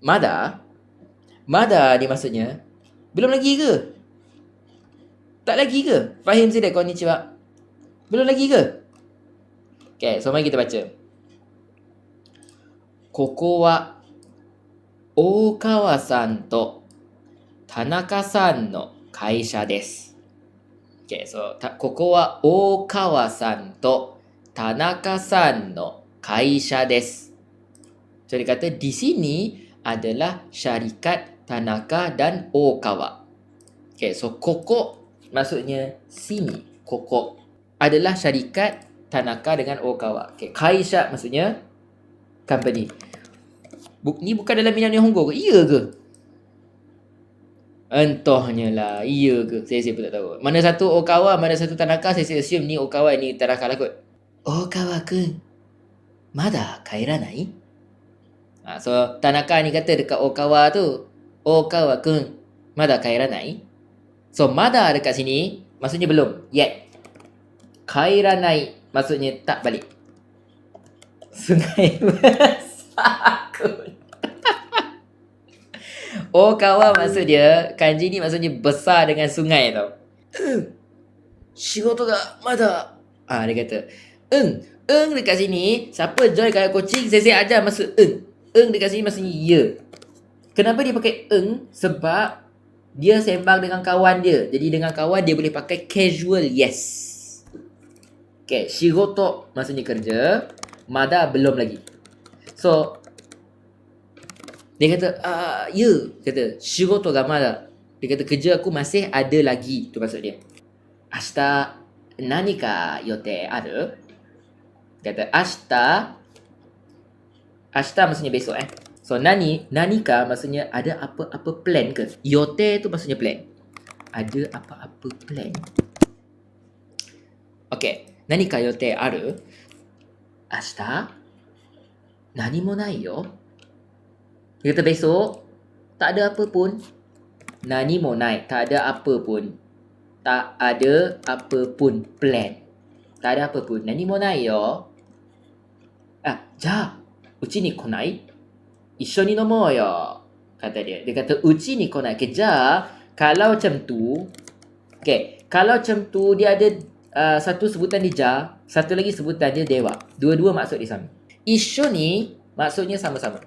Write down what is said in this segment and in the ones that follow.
Mada? Mada ni maksudnya belum lagi ke? Tak lagi ke? Fahim sudah konnichiwa? Belum lagi ke? Okay, so mari kita baca. Koko wa Okawa-san to Tanaka-san no kaisha desu. Okay, so koko wa Okawa-san to Tanaka-san no kaisha desu. So dia kata di sini adalah syarikat Tanaka dan Okawa. Okay, so koko maksudnya sini. Koko adalah syarikat Tanaka dengan Okawa. Okay, kaisha maksudnya company. Ni bukan dalam Minam Nihongo ke? Iya ke? Entahnya lah. Iya ke? Saya pun tak tahu. Mana satu Okawa, mana satu Tanaka. Saya assume ni Okawa, ni Tanaka lah kot. Okawa-kun, mada kairanai? So, Tanaka ni kata dekat Okawa tu, Okawa-kun, mada kairanai? So, mada dekat sini, maksudnya belum. Yet. Kairanai, maksudnya tak balik. Sungai Sakun. Okawa maksud dia, kanji ni maksudnya besar dengan sungai tau. Shigoto ga mada. Dia kata, dekat sini, siapa join kayak coaching, saya ajar maksud dekat sini maksudnya ya. Kenapa dia pakai Sebab dia sembang dengan kawan dia. Jadi dengan kawan dia boleh pakai casual yes. Okay, shigoto maksudnya kerja, mada belum lagi. So, dia kata, ya. Kata, shigoto ga mada. Dia kata, kerja aku masih ada lagi. Tu maksud dia. Ashita, nani ka yote aru? Kata, ashita maksudnya besok So, nani ka maksudnya ada apa-apa plan ke? Yote tu maksudnya plan. Ada apa-apa plan. Okay. Nani ka yote aru? Ashita, nani mo nai yo. Dia kata besok tak ada apa pun. Nani mo nai, tak ada apa pun. Tak ada apa pun plan. Tak ada apa pun. Nani mo nai yo. Ja, uchi ni konai? Issho ni nomou yo. Kata dia. Dia kata uchi ni konai. Okay, ja, kalau macam tu. Okay, kalau macam tu dia ada satu sebutan dia ja, satu lagi sebutan dia dewa. Dua-dua maksud dia sama. Issho ni maksudnya sama-sama.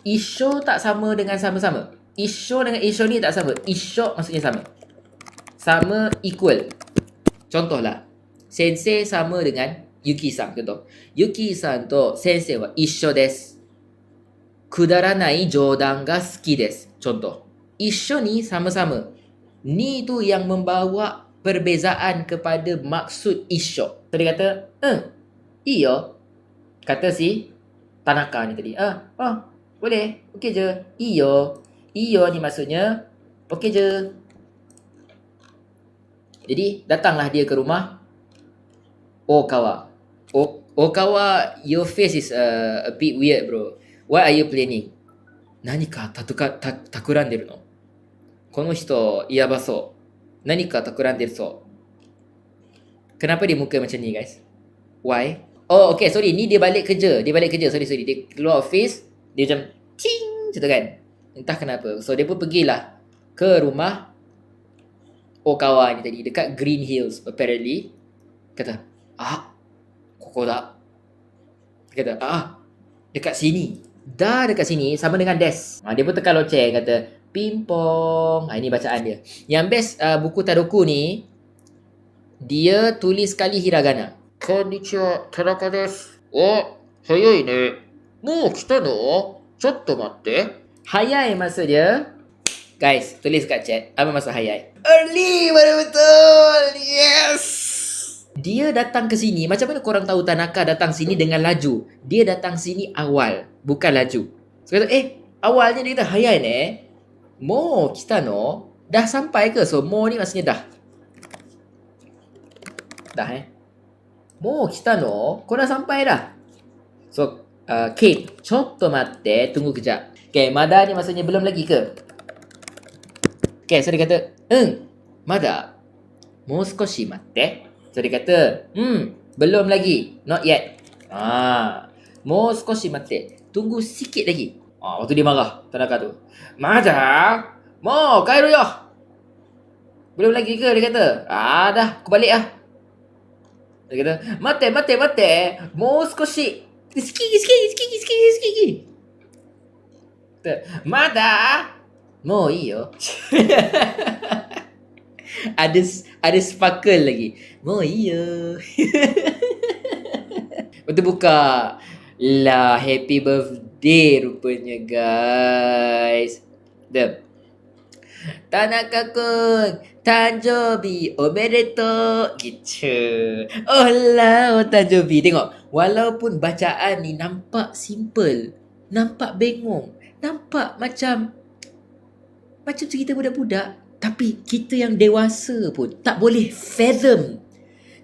Issho tak sama dengan sama-sama. Issho dengan issho ni tak sama. Issho maksudnya sama. Sama equal. Contohlah. Sensei sama dengan Yuki-san. Contoh. Yuki-san to sensei wa issho desu. Kudaranai jodan ga suki desu. Contoh. Issho ni sama-sama. Ni tu yang membawa perbezaan kepada maksud issho. So dia kata, iyo. Kata si Tanaka ni tadi. Boleh. Okey je. Iyo. Iyo ni maksudnya okey je. Jadi datanglah dia ke rumah Okawa. Okawa, your face is a bit weird, bro. What are you planning? 何か企んでるの? この人やばそう。何か企んでるそう。Kenapa dia muka macam ni, guys? Why? Oh, okay, sorry. Ni dia balik kerja. Sorry. Dia keluar office. Dia macam ting macam tu kan. Entah kenapa. So dia pun pergilah ke rumah Okawa ni tadi dekat Green Hills apparently. Kata, koko da. Dia kata, dekat sini. Dah dekat sini sama dengan desk. Dia pun tekan loceng kata, pimpong. Ini bacaan dia. Yang best buku Tadoku ni dia tulis sekali hiragana. Konnichiwa, Tanaka desu. Hayai ne. Mou kita no? Chotto matte. Hayai maksud dia, guys, tulis kat chat. Apa maksud hayai? Early, betul. Yes. Dia datang ke sini. Macam mana korang tahu Tanaka datang sini dengan laju? Dia datang sini awal, bukan laju. So kata, awalnya dia kata hayai ne. Mou kita no? Dah sampai ke? So mou ni maksudnya dah. Dah Mou kita no? Kau dah sampai dah? So Kate, chotto matte, tunggu kejap. Okay, mada ni maksudnya belum lagi ke? Okay, so dia kata, mada, mou skoshi matte. So dia kata, belum lagi, not yet. Mou skoshi matte, tunggu sikit lagi. Waktu dia marah, Tanaka tu. Mada, mo, kairu yo. Belum lagi ke, dia kata. Dah, aku balik lah. Dia kata, mate, mo skoshi. Siki. Mada, mo iyo. ada sparkle lagi. Mo iyo. Lepas tu buka. Lah, happy birthday rupanya guys. Dah. Tanaka-kun, Tanjobi omedetou. Gitu. Oh lah, Tanjobi. Tengok. Walaupun bacaan ni nampak simple. Nampak bengong. Nampak macam cerita budak-budak. Tapi kita yang dewasa pun tak boleh fathom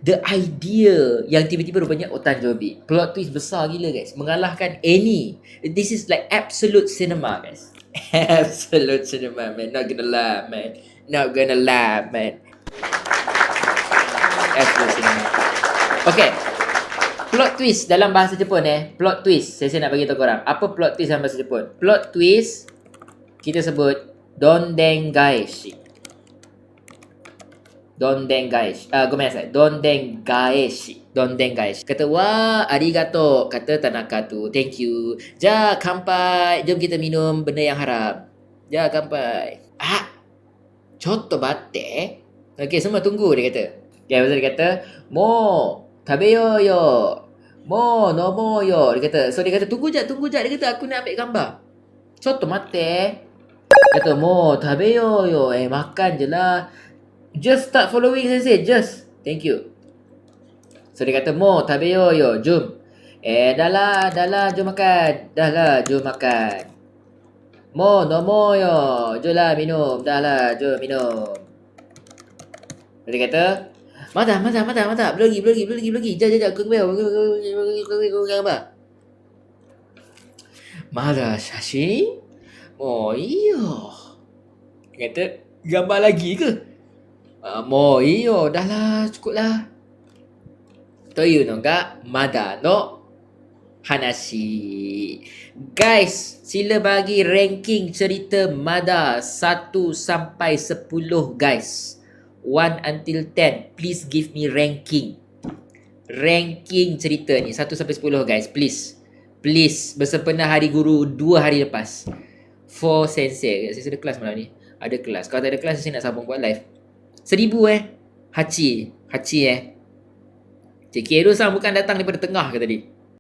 the idea yang tiba-tiba rupanya Tanjobi. Plot twist besar gila guys. Mengalahkan Annie. This is like absolute cinema guys. Absolute cinema man. Not gonna lie man. Absolute cinema. Okay. Plot twist dalam bahasa Jepun Plot twist. Saya nak bagi tahu korang. Apa plot twist dalam bahasa Jepun? Plot twist kita sebut Dondengaeshi. Dondengaeshi. Dondengaeshi. Kata, wah, arigato. Kata Tanaka tu, thank you. Ja, kanpai. Jom kita minum benda yang haram. Ja, kanpai. Chotto batte. Okay, semua tunggu, dia kata. Okay, lepas tu dia kata, mo, tabeyo yo. Mo, nomo yo. Dia kata, so dia kata, tunggu jap. Dia kata, aku nak ambil gambar. Chotto matte. Kata, mo, tabeyo yo. Makan je lah. Just start following sensei. Just. Thank you. So dia kata, mo, tabeyo yo. Jom. Dah lah. Jom makan. Dah lah, jom makan. Mo, nomo yo. Jom lah minum. Dah lah, jom minum. Dia kata, mata. Belum lagi. Jap. Kau gambar. Mada shashi? Oh, iyo. Dia kata, gambar lagi ke? Mo iyo, dah lah, cukup lah. Toyu no ga mada no hanashi. Guys, sila bagi ranking cerita Mada 1 sampai 10 guys. 1 until 10. Please give me ranking. Ranking cerita ni 1 sampai 10 guys, please. Please, bersempena hari guru 2 hari lepas. For sensei. Saya ada kelas malam ni. Ada kelas. Kalau tak ada kelas, saya nak sambung buat live. 1000 Hachi Cik Kiro-san bukan datang daripada tengah ke tadi?